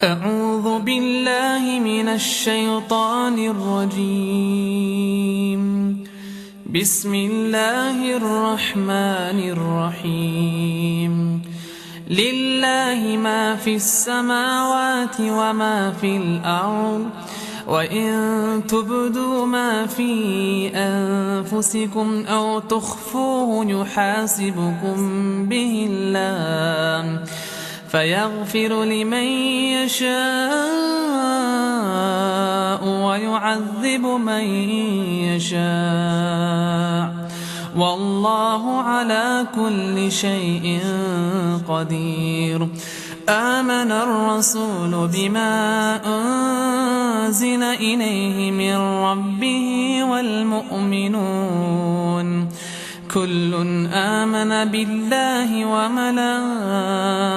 أعوذ بالله من الشيطان الرجيم. بسم الله الرحمن الرحيم. لله ما في السماوات وما في الأرض، وإن تبدوا ما في أنفسكم أو تخفوه يحاسبكم به الله، فيغفر لمن يشاء ويعذب من يشاء، والله على كل شيء قدير. آمن الرسول بما أنزل إليه من ربه والمؤمنون كل آمن بالله وملائكته